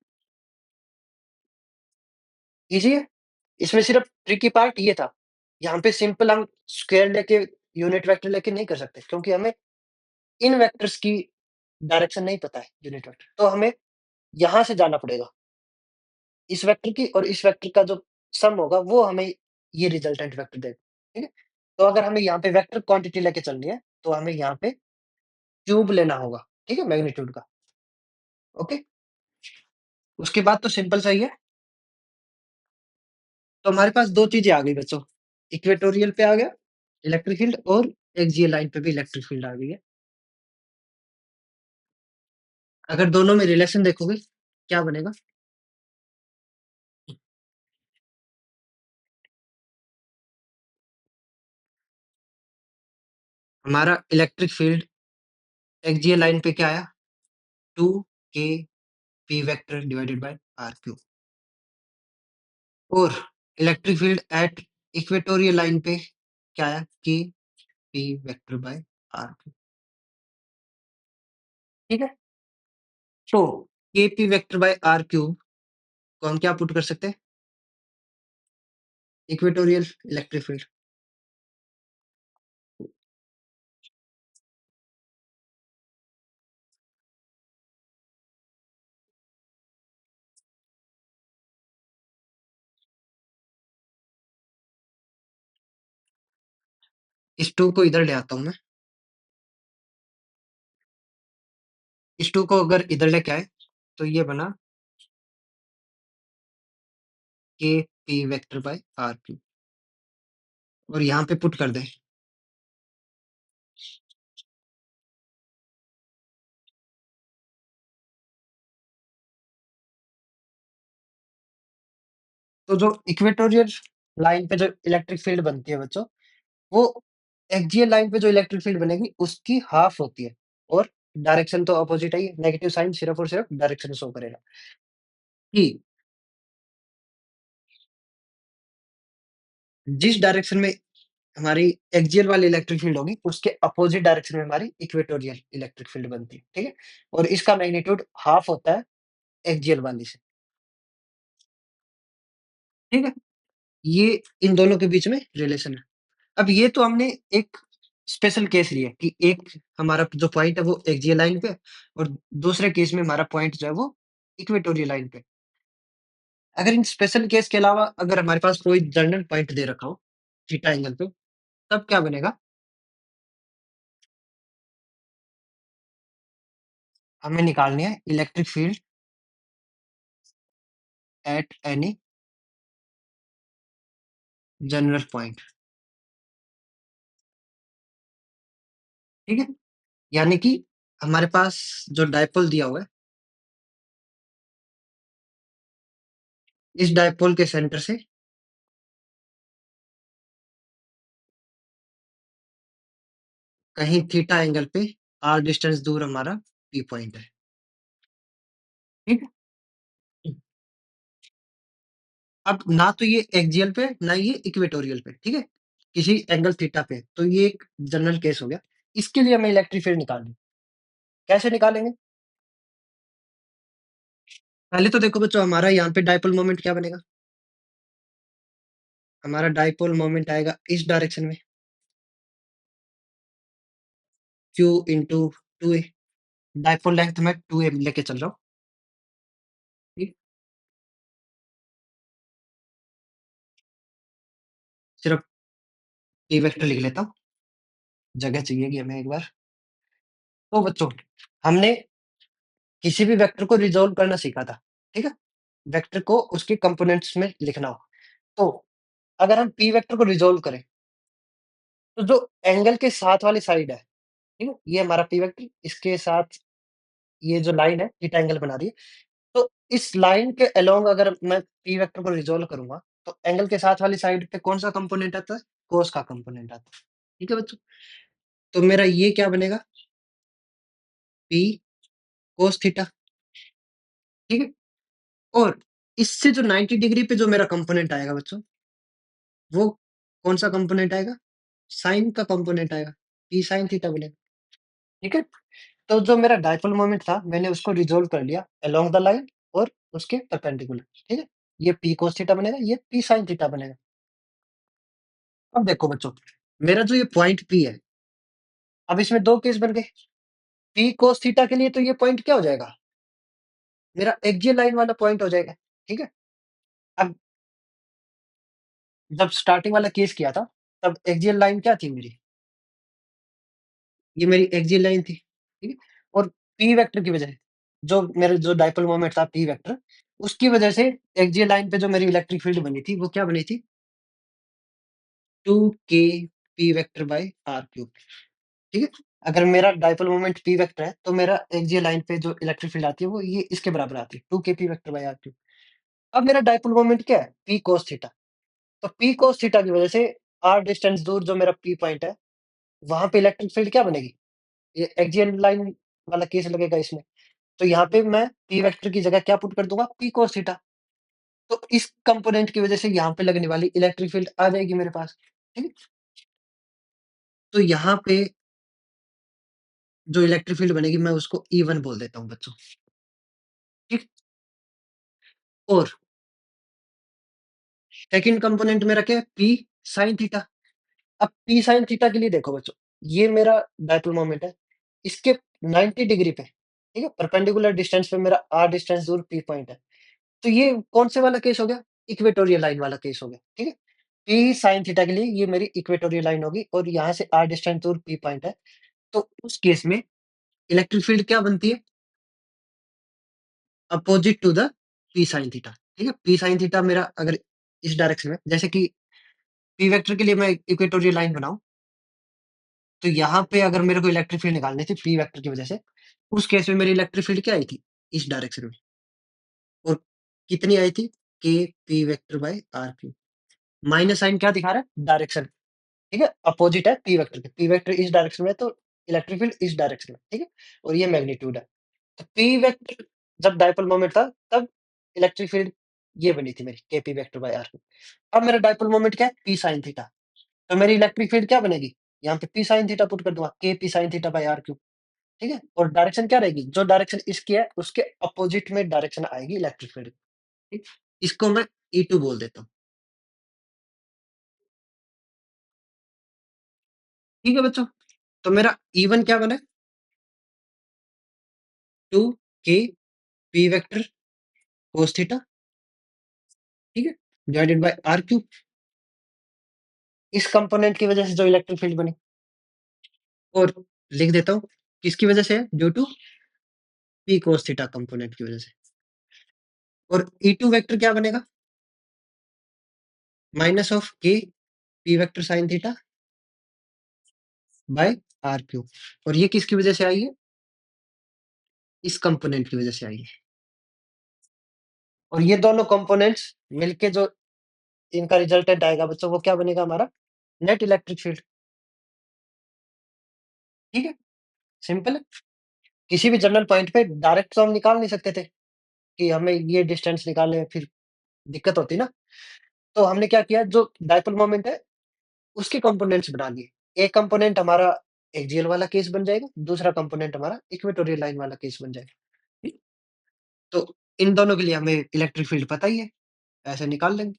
इजी है। इसमें सिर्फ ट्रिकी पार्ट ये था, यहाँ पे सिंपल हम स्क्वायर लेके यूनिट वेक्टर लेके नहीं कर सकते, क्योंकि हमें इन वेक्टर्स की डायरेक्शन नहीं पता है यूनिट वेक्टर, तो हमें यहाँ से जाना पड़ेगा। इस वेक्टर की और इस वेक्टर का जो सम होगा वो हमें ये रिजल्टेंट वेक्टर देगा। ठीक है, तो अगर हमें यहाँ पे वेक्टर क्वांटिटी लेके चलनी है तो हमें यहाँ पे क्यूब लेना होगा। ठीक है, मैग्नीट्यूड का। ओके, उसके बाद तो सिंपल सा ही है। तो हमारे पास दो चीजें आ गई बच्चों, इक्वेटोरियल पे आ गया इलेक्ट्रिक फील्ड, और एक्सियल लाइन पे भी इलेक्ट्रिक फील्ड आ गई है। अगर दोनों में रिलेशन देखोगे क्या बनेगा, हमारा इलेक्ट्रिक फील्ड एक्सियल लाइन पे क्या आया, two K P vector divided by are cube, और electric field at equatorial line पे क्या आया, K P vector by are cube. ठीक है, तो K P vector by are cube को हम क्या पुट कर सकते हैं, इक्वेटोरियल इलेक्ट्रिक फील्ड। इस टू को इधर ले आता हूं मैं, इस टू को अगर इधर लेके आए तो ये बना K P vector by are cube और यहाँ पे पुट कर दें। तो जो इक्वेटोरियल लाइन पे जो इलेक्ट्रिक फील्ड बनती है बच्चों, वो एक्सियल लाइन पे जो इलेक्ट्रिक फील्ड बनेगी उसकी हाफ होती है और डायरेक्शन तो अपोजिट है, नेगेटिव साइन सिर्फ और सिर्फ डायरेक्शन शो करेगा कि जिस डायरेक्शन में हमारी एक्सियल वाली इलेक्ट्रिक फील्ड होगी, उसके अपोजिट डायरेक्शन में हमारी इक्वेटोरियल इलेक्ट्रिक फील्ड बनती है, ठीक है? और इसका मैग्नीट्यूड हाफ होता है एक्सियल वाली से, ठीक है? ये इन दोनों के बीच में रिलेशन है। अब ये तो हमने एक स्पेशल केस लिया कि एक हमारा जो पॉइंट है वो एक्सियल लाइन पे है और दूसरे केस में हमारा पॉइंट जो है वो इक्वेटोरियल लाइन पे। अगर इन स्पेशल केस के अलावा अगर हमारे पास कोई जनरल पॉइंट दे रखा हो थीटा एंगल पे, तब क्या बनेगा? हमें निकालनी है electric field at any general point, ठीक है? यानी कि हमारे पास जो डायपोल दिया हुआ है, इस डायपोल के सेंटर से कहीं थीटा एंगल पे आर डिस्टेंस दूर हमारा पी पॉइंट है, ठीक है? अब ना तो ये एक्सियल पे ना ये इक्वेटोरियल पे, ठीक है? किसी एंगल थीटा पे, तो ये एक जनरल केस हो गया। इसके लिए हमें इलेक्ट्रिक फील्ड निकालनी है। कैसे निकालेंगे? पहले तो देखो बच्चों हमारा यहाँ पे डायपोल मोमेंट क्या बनेगा? हमारा डायपोल मोमेंट आएगा इस डायरेक्शन में, q इंटू टू ए। डायपोल लेंथ में 2a लेके चल रहा हूँ, ठीक? सिर्फ p वेक्टर लिख लेता हूँ, जगह चाहिएगी हमें एक बार। तो बच्चों हमने किसी भी वेक्टर को रिज़ॉल्व करना सीखा था, ठीक है? वेक्टर को उसके कंपोनेंट्स में लिखना हो। तो अगर हम p वेक्टर को रिज़ॉल्व करें, तो जो एंगल के साथ वाली साइड है, ठीक है? ये हमारा p वेक्टर, इसके साथ ये जो लाइन है थीटा एंगल बना रही है। तो इस लाइन के अलोंग अगर मैं p वेक्टर को रिज़ॉल्व करूँगा, तो एंगल के साथ वाली साइड पे कौन-सा कंपोनेंट आता है? कॉस का कंपोनेंट आता है। ठीक है बच्चों? तो मेरा ये क्या बनेगा? p cos थीटा, ठीक है? और इससे जो 90 डिग्री पे जो मेरा कंपोनेंट आएगा बच्चों, वो कौन-सा कंपोनेंट आएगा? साइन का कंपोनेंट आएगा, p sin थीटा बनेगा, ठीक है? तो जो मेरा डायपोल मोमेंट था, मैंने उसको रिज़ॉल्व कर लिया अलोंग द लाइन और उसके परपेंडिकुलर, ठीक है? ये p cos थीटा बनेगा, ये p sin थीटा बनेगा। अब देखो बच्चों, मेरा जो ये पॉइंट P है, अब इसमें 2 केस बन गए। P cos थीटा के लिए तो ये पॉइंट क्या हो जाएगा? मेरा एक्सियल लाइन वाला पॉइंट हो जाएगा, ठीक है? अब जब स्टार्टिंग वाला केस किया था, तब एक्सियल लाइन क्या थी मेरी? ये मेरी एक्सियल लाइन थी, ठीक है? और P वेक्टर की वजह से, जो मेरा जो डायपोल मोमेंट था P वेक्टर, उसकी वजह से एक्सियल लाइन पे जो मेरी इलेक्ट्रिक फील्ड बनी थी, वो क्या बनी थी? 2K P vector by R cube, ठीक है? अगर मेरा डायपोल मोमेंट P वेक्टर है, तो मेरा एक्सियल लाइन पे जो इलेक्ट्रिक फील्ड आती है, वो ये इसके बराबर आती है, 2K P vector by R cube. अब मेरा डायपोल मोमेंट क्या है? P cos theta. तो P cos थीटा की वजह से R डिस्टेंस दूर जो मेरा P पॉइंट है, वहाँ पे इलेक्ट्रिक फील्ड क्या बनेगी? ये एक्सियल लाइन वाला केस लगेगा इसमें। तो यहाँ पे मैं P वेक्टर की जगह क्या पुट कर दूँगा? P cos theta. तो इस कंपोनेंट की वजह से यहाँ पे लगने वाली इलेक्ट्रिक फील्ड आ जाएगी मेरे पास, ठीक है? तो यहाँ पे जो इलेक्ट्रिक फील्ड बनेगी मैं उसको E1 बोल देता हूँ बच्चों, ठीक? और सेकंड कंपोनेंट मेरा क्या है? P sin theta. अब P sin थीटा के लिए देखो बच्चों, ये मेरा डायपोल मोमेंट है, इसके 90 डिग्री पे, ठीक है? परपेंडिकुलर डिस्टेंस पे मेरा R डिस्टेंस दूर P पॉइंट है। तो ये कौन से वाला केस हो गया? इक्वेटोरियल लाइन वाला केस हो गया, ठीक है? P sin थीटा के लिए ये मेरी इक्वेटोरियल लाइन होगी और यहाँ से R डिस्टेंस दूर P पॉइंट है। तो उस केस में इलेक्ट्रिक फील्ड क्या बनती है? Opposite to the p sine theta, ठीक है? पी साइन थीटा मेरा अगर इस डायरेक्शन में, जैसे कि पी वेक्टर के लिए मैं इक्वेटोरियल लाइन बनाऊँ, तो यहाँ पे अगर मेरे को इलेक्ट्रिक फील्ड निकालनी थी पी वेक्टर की वजह से, उस केस में मेरी इलेक्ट्रिक फील्ड क्या आई थी? इस डायरेक्शन में। और कितनी आई थी? K P vector by are cube. Minus sign क्या दिखा रहा है? डायरेक्शन, ठीक है? अपोजिट है पी वेक्टर के। पी वेक्टर इस डायरेक्शन में है, तो इलेक्ट्रिक फील्ड इस डायरेक्शन में, ठीक है? और ये मैग्नीट्यूड है। तो पी वेक्टर जब डायपोल मोमेंट था, तब इलेक्ट्रिक फील्ड ये बनी थी मेरी, K P vector by are cube. अब मेरा डायपोल मोमेंट क्या है? P sine theta. तो मेरी इलेक्ट्रिक फील्ड क्या बनेगी? यहाँ पे पी साइन थीटा पुट कर दूंगा, K p sine theta by are cube, ठीक है? और डायरेक्शन क्या रहेगी? जो डायरेक्शन इसकी है, उसके अपोजिट में डायरेक्शन आएगी इलेक्ट्रिक फील्ड, ठीक? इसको मैं E2 बोल देता हूँ, ठीक है बच्चों? तो मेरा E1 क्या बना? 2 के पी वेक्टर कोस थीटा, ठीक है? Divided by are cube. इस कंपोनेंट की वजह से जो इलेक्ट्रिक फील्ड बनी, और लिख देता हूँ किसकी वजह से है? Due to p cos theta component की वजह से। और E2 वेक्टर क्या बनेगा? Minus of K P vector sine theta by are cube. और ये किसकी वजह से आई है? इस कंपोनेंट की वजह से आई है। और ये दोनों कंपोनेंट्स मिलके जो इनका रिजल्टेंट आएगा बच्चों, वो क्या बनेगा हमारा? नेट इलेक्ट्रिक फील्ड, ठीक है? सिंपल है। किसी भी जनरल पॉइंट पे डायरेक्ट तो हम निकाल नहीं सकते थे कि हमें ये डिस्टेंस निकालने, फिर दिक्कत होती ना। तो हमने क्या किया, जो डायपोल मोमेंट है उसके कंपोनेंट्स बना लिए। एक कंपोनेंट हमारा एक्सियल वाला केस बन जाएगा, दूसरा कंपोनेंट हमारा इक्वेटोरियल लाइन वाला केस बन जाएगा, ठीक? तो इन दोनों के लिए हमें इलेक्ट्रिक फील्ड पता ही है, ऐसे निकाल लेंगे।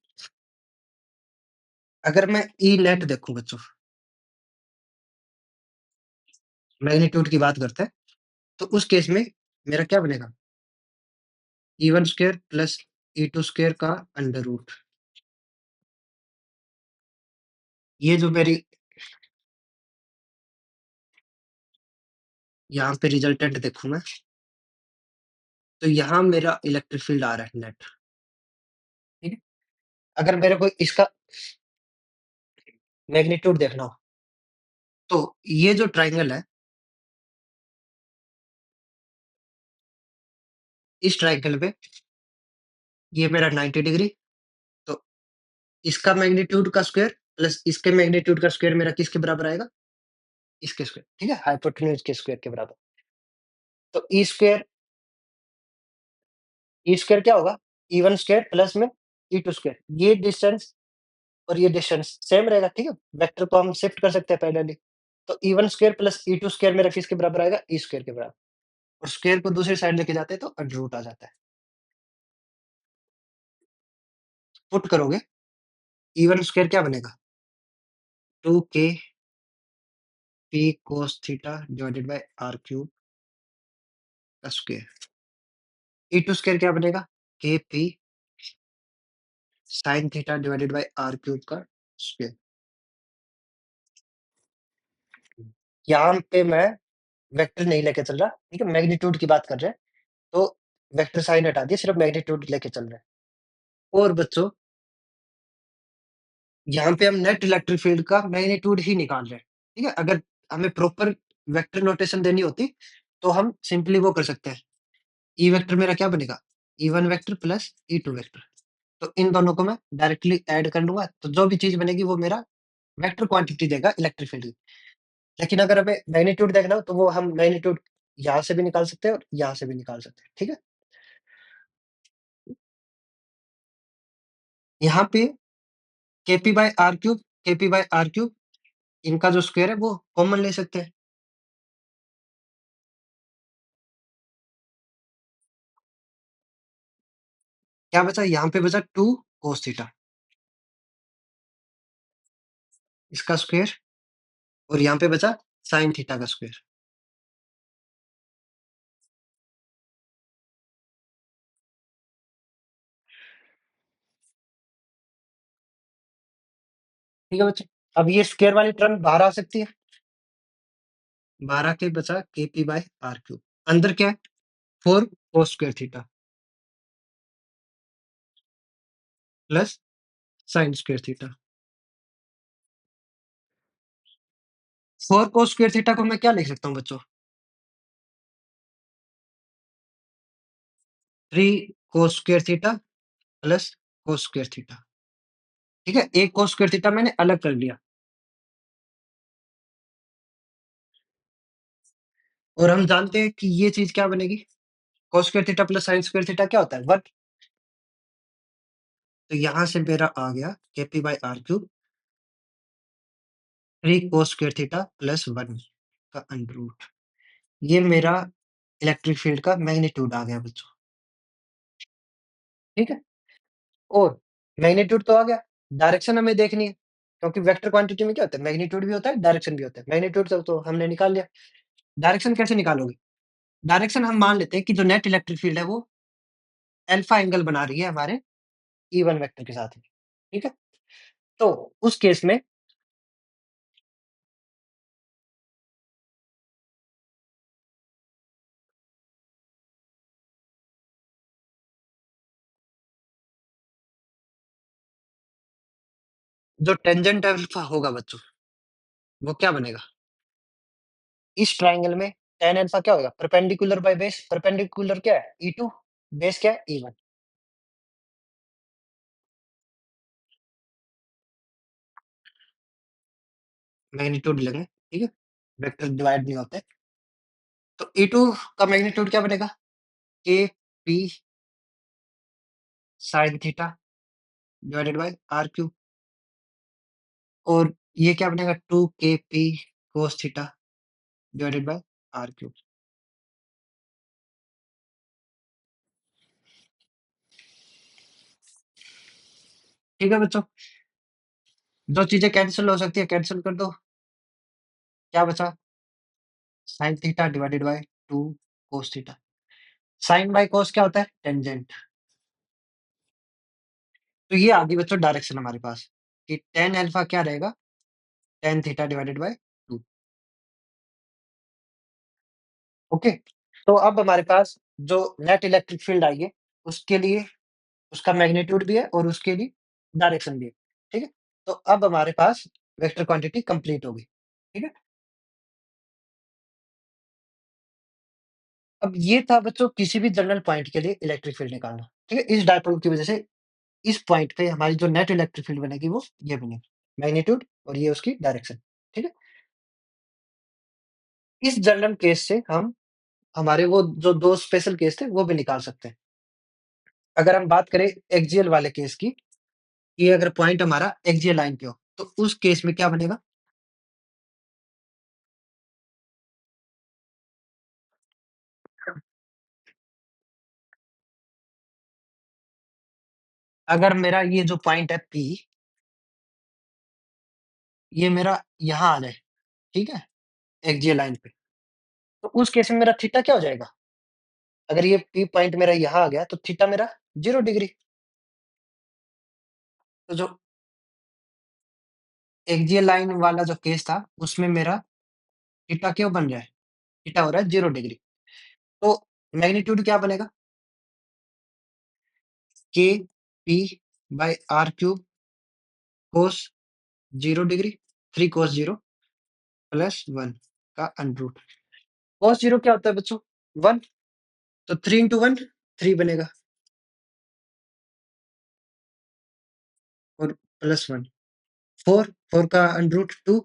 अगर मैं ई नेट देखूं बच्चों, मैग्नीट्यूड की बात करते हैं, तो उस केस में मेरा क्या बनेगा? E1 square plus E2 square का अंडर रूट। ये जो मेरी यहाँ पे रिजल्टेंट देखूं मैं, तो यहाँ मेरा इलेक्ट्रिक फील्ड आ रहा है नेट, ठीक है? अगर मेरे को इसका मैग्नीट्यूड देखना हो, तो ये जो ट्राइंगल है, इस ट्राइंगल पे ये मेरा 90 डिग्री, तो इसका मैग्नीट्यूड का स्क्वायर प्लस इसके मैग्नीट्यूड का स्क्वायर मेरा किसके बराबर आएगा? इसके स्क्वायर, ठीक है? हाइपोटेन्यूज के स्क्वायर के बराबर। तो ई स्क्वायर क्या होगा? E1 स्क्वायर प्लस में E2 स्क्वायर। ये डिस्टेंस और ये डिस्टेंस सेम रहेगा, ठीक है? वेक्टर को हम शिफ्ट कर सकते हैं पैरेलली। तो E1 square plus E2 square मेरा किसके बराबर आएगा? ई स्क्वायर के बराबर। और स्क्वायर को दूसरी साइड लेके जाते हैं तो अंडर रूट आ जाता है। पुट करोगे, E1 स्क्वायर क्या बनेगा? 2k p cos theta divided bye r cube का स्क्वायर। E2 स्क्वायर क्या बनेगा? kp sin थीटा डिवाइडेड बाय r क्यूब का स्क्वायर। यहाँ पे मैं वेक्टर नहीं लेके चल रहा, ठीक है? मैग्नीट्यूड की बात कर रहे हैं, तो वेक्टर साइन हटा दिया, सिर्फ मैग्नीट्यूड लेके चल रहे हैं। और बच्चों, यहाँ पे हम नेट इलेक्ट्रिक फील्ड का मैग्नीट्यूड ही निकाल रहे हैं, ठीक है? अगर हमें प्रॉपर वेक्टर नोटेशन देनी होती, तो हम सिंपली वो कर सकते हैं। ई वेक्टर मेरा क्या बनेगा? E1 vector plus E2 vector. तो इन दोनों को मैं डायरेक्टली ऐड कर लूंगा, तो जो भी चीज बनेगी वो मेरा वेक्टर क्वांटिटी देगा इलेक्ट्रिक फील्ड की। लेकिन अगर हमें मैग्नीट्यूड देखना हो, तो वो हम मैग्नीट्यूड यहाँ से भी निकाल सकते हैं और यहाँ से भी निकाल सकते हैं, ठीक है? यहाँ पे K p by are cube, K p by are cube, इनका जो स्क्वायर है वो कॉमन ले सकते हैं। क्या बचा? यहाँ पे बचा 2 cos थीटा, इसका स्क्वायर, और यहाँ पे बचा साइन थीटा का स्क्वायर। ठीक है बच्चों? अब ये स्क्वायर वाली टर्म बाहर आ सकती है, बाहर आके बचा केपी बाय आर क्यूब। अंदर क्या है? 4 cos square theta. Plus sine square theta. 4 cos square theta को मैं क्या लिख सकता हूँ बच्चों? 3 cos square theta plus cos square theta. ठीक है? एक cos स्क्वायर थीटा मैंने अलग कर लिया और हम जानते हैं कि ये चीज़ क्या बनेगी? cos square theta plus sin square theta क्या होता है? 1। तो यहाँ से मेरा आ गया Kp by r cube 3 cos square theta plus 1 का अंडर रूट। ये मेरा इलेक्ट्रिक फील्ड का मैग्नीट्यूड आ गया बच्चों। ठीक है? और मैग्नीट्यूड तो आ गया, डायरेक्शन हमें देखनी है, क्योंकि वेक्टर क्वांटिटी में क्या होता है? मैग्नीट्यूड भी होता है, डायरेक्शन भी होता है। मैग्नीट्यूड तो हमने निकाल लिया, डायरेक्शन कैसे निकालोगे? डायरेक्शन हम मान लेते हैं कि जो नेट इलेक्ट्रिक फील्ड है वो अल्फा एंगल बना रही है हमारे E1 वेक्टर के साथ में, ठीक है? तो उस केस में जो टेंजेंट अल्फा होगा बच्चों, वो क्या बनेगा? इस ट्रायंगल में tan अल्फा क्या होगा? परपेंडिकुलर बाय बेस, परपेंडिकुलर क्या है? E2, बेस क्या है? E1। मैग्नीट्यूड लेंगे, ठीक है? वेक्टर डिवाइड नहीं होते। तो E2 का मैग्नीट्यूड क्या बनेगा? Kp sin थीटा डिवाइडेड बाय r क्यूब और ये क्या बनेगा? 2 Kp cos theta divided bye r cube. ठीक है बच्चों? जो चीज़ें कैंसल हो सकती है कैंसल कर दो। क्या बचा? sin थीटा डिवाइडेड बाय 2 cos थीटा। sin बाय cos क्या होता है? टेंजेंट। तो ये आ गई बच्चों डायरेक्शन हमारे पास कि tan अल्फा क्या रहेगा? tan theta divided by 2। Okay? तो अब हमारे पास जो नेट इलेक्ट्रिक फील्ड आई है, उसके लिए उसका मैग्नीट्यूड भी है और उसके लिए डायरेक्शन भी है। ठीक है? तो अब हमारे पास वेक्टर क्वांटिटी कंप्लीट हो गई। ठीक है? अब ये था बच्चों किसी भी जनरल पॉइंट के लिए इलेक्ट्रिक फील्ड निकालना। ठीक है? इस डायपोल की वजह से इस पॉइंट पे हमारी जो नेट इलेक्ट्रिक फील्ड बनेगी वो ये बनेगी, मैग्नीट्यूड और ये उसकी डायरेक्शन। ठीक है? इस जनरल केस से हम हमारे वो जो 2 स्पेशल केस थे वो भी निकाल सकते हैं। अगर हम बात करें एक्सियल वाले केस की, ये अगर पॉइंट हमारा एक्सियल लाइन पे हो, तो उस केस में क्या बनेगा? अगर मेरा ये जो पॉइंट है P, ये मेरा यहाँ आ जाए, ठीक है? एक्सियल लाइन पे, तो उस केस में मेरा थीटा क्या हो जाएगा? अगर ये P पॉइंट मेरा यहाँ आ गया, तो थीटा मेरा 0 डिग्री। तो जो एक्सियल लाइन वाला जो केस था, उसमें मेरा थीटा क्यों बन रहा है? थीटा हो रहा है 0 डिग्री। तो मैग्नीट्यूड क्या बनेगा? Kp by r cube cos 0 degree, 3 cos 0 plus 1 का अंडर रूट। cos 0 क्या होता है बच्चों? 1। तो 3 इंटू 1 3 बनेगा और प्लस 1 4, 4 का under root 2,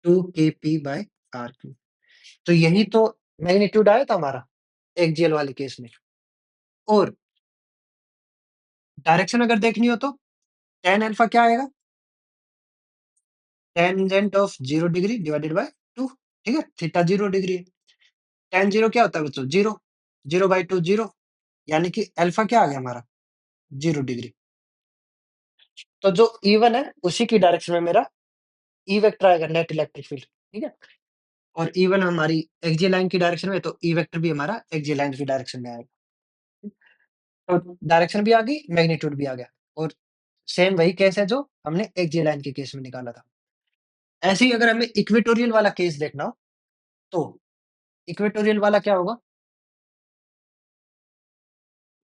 2 Kp by r cube. तो यही तो मैग्नीट्यूड आया था हमारा एक्सियल वाले केस में। और डायरेक्शन अगर देखनी हो तो tan अल्फा क्या आएगा? Tangent of 0 degree divided by 2। ठीक है? थीटा 0 डिग्री है। tan 0 क्या होता है बच्चों? 0, 0 बाय 2 0, यानी कि अल्फा क्या आ गया हमारा? 0 डिग्री। तो जो E1 है उसी की डायरेक्शन में मेरा E वेक्टर आएगा, नेट इलेक्ट्रिक फील्ड। ठीक है? और E1 हमारी एक्सियल लाइन की डायरेक्शन में है, तो E वेक्टर भी हमारा एक्सियल लाइन की डायरेक्शन में आएगा। तो डायरेक्शन भी आ गई, मैग्नीट्यूड भी आ गया और सेम वही केस है जो हमने एक्सियल लाइन के केस में निकाला था। ऐसे ही अगर हमें इक्वेटोरियल वाला केस देखना हो, तो इक्वेटोरियल वाला क्या होगा?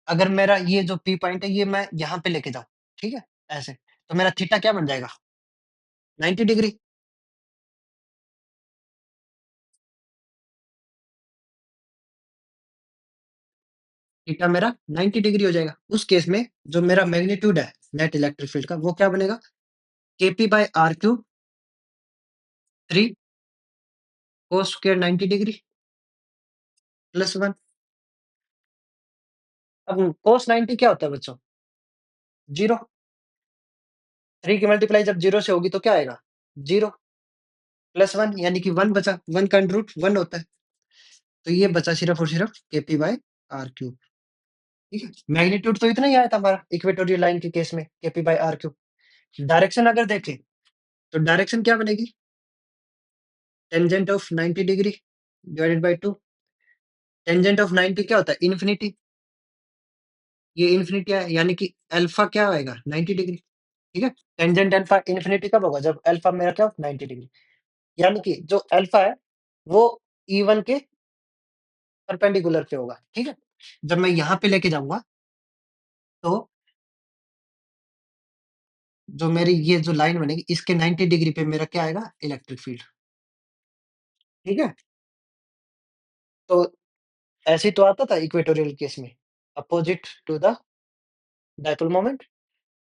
अगर मेरा ये जो P पॉइंट है ये मैं यहाँ पे लेके जाऊँ, ठीक है? ऐसे। तो मेरा थीटा क्या बन जाएगा? 90 डिग्री। थीटा मेरा 90 डिग्री हो जाएगा। उस केस में जो मेरा मैग्नीट्यूड है नेट इलेक्ट्रिक फील्ड का वो क्या बनेगा? K p by are cube 3 cos square 90 degree plus 1। अब कोस 90 क्या होता है बच्चों? 0। 3 की मल्टीप्लाई जब 0 से होगी तो क्या आएगा? 0 प्लस 1 यानी कि 1 बचा। 1 का अंडर रूट 1 होता है। तो ये बचा सिर्फ़ और सिर्फ़ केपी बाय आर क्यूब। ठीक है? मैग्नीट्यूड तो इतना ही आया था हमारा इक्वेटोरियल लाइन के केस में K p by are cube. Direction अगर देखें तो डायरेक्शन क्या बनेगी? Tangent of 90 degree divided by 2। Tangent of 90 क्या होता है? इन्फिनिटी। ये इन्फिनिटी है यानी कि अल्फा क्या आएगा? 90 डिग्री। ठीक है? टेंजेंट अल्फा इन्फिनिटी कब होगा? जब अल्फा मेरा क्या हो? 90 डिग्री। यानी कि जो अल्फा है वो E1 के परपेंडिकुलर पे होगा। ठीक है? जब मैं यहाँ पे लेके जाऊँगा तो जो मेरी ये जो लाइन बनेगी इसके 90 डिग्री पे मेरा क्या आएगा? Electric field. ठीक है? तो ऐसे ही तो आता था इक्वेटोरियल केस में, opposite to the dipole moment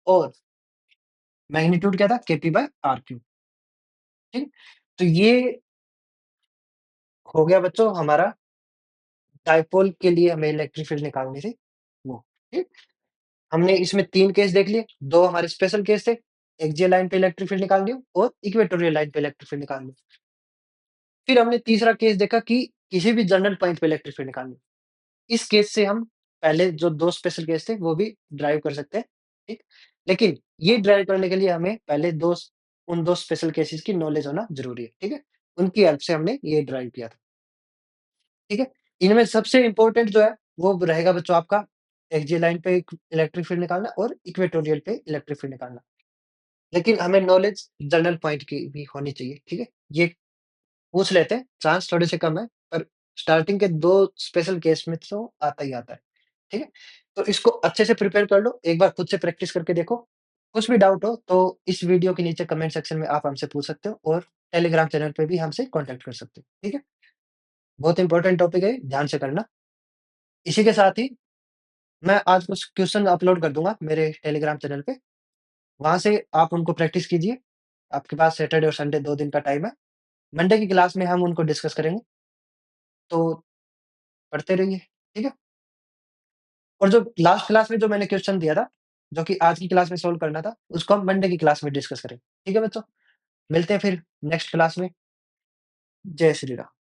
और मैग्नीट्यूड क्या था? K p by are cube. ठीक? तो ये हो गया बच्चों हमारा डायपोल के लिए हमें इलेक्ट्रिक फील्ड निकालनी थी वो। ठीक? हमने इसमें 3 केस देख लिए, 2 हमारे स्पेशल केस थे, एक्सियल लाइन पे इलेक्ट्रिक फील्ड निकालनी हो और इक्वेटोरियल लाइन पे इलेक्ट्रिक फील्ड निकालनी हो। फिर हमने तीसरा केस देखा कि किसी भी जनरल पॉइंट पे इलेक्ट्रिक फील्ड निकालनी हो। इस केस से हम पहले जो 2 स्पेशल केस थे वो भी ड्राइव कर सकते हैं, ठीक? लेकिन ये ड्राइव करने के लिए हमें पहले 2 उन 2 स्पेशल केसेस की नॉलेज होना ज़रूरी है, ठीक है? उनकी हेल्प से हमने ये ड्राइव किया था, ठीक है? इनमें सबसे इम्पोर्टेंट जो है वो रहेगा बच्चों आपका एक्सियल लाइन पे एक इलेक्ट्रिक फील्ड निकालना और इक्वेटोरियल पे इलेक्ट्रिक फील्ड निकालना। लेकिन हमें नॉलेज जनरल पॉइंट की भी होनी चाहिए, ठीक है? ये पूछ लेते हैं, चांस थोड़े से कम है, पर स्टार्टिंग के 2 स्पेशल केस में तो आता ही आता है, ठीक है? तो इसको अच्छे से प्रिपेयर कर लो, एक बार खुद से प्रैक्टिस करके देखो। कुछ भी डाउट हो तो इस वीडियो के नीचे कमेंट सेक्शन में आप हमसे पूछ सकते हो और टेलीग्राम चैनल पे भी हमसे कॉन्टैक्ट कर सकते हो, ठीक है? बहुत इंपॉर्टेंट टॉपिक है, ध्यान से करना। इसी के साथ ही मैं आज कुछ क्वेश्चन अपलोड कर दूँगा मेरे टेलीग्राम चैनल पे, वहाँ से आप उनको प्रैक्टिस कीजिए। आपके पास सैटरडे और संडे 2 दिन का टाइम है। मंडे की क्लास में हम उनको डिस्कस करेंगे, तो पढ़ते रहिए, ठीक है? और जो लास्ट क्लास में जो मैंने क्वेश्चन दिया था, जो कि आज की क्लास में सॉल्व करना था, उसको हम मंडे की क्लास में डिस्कस करेंगे। ठीक है बच्चों? मिलते हैं फिर नेक्स्ट क्लास में। जय श्री राम।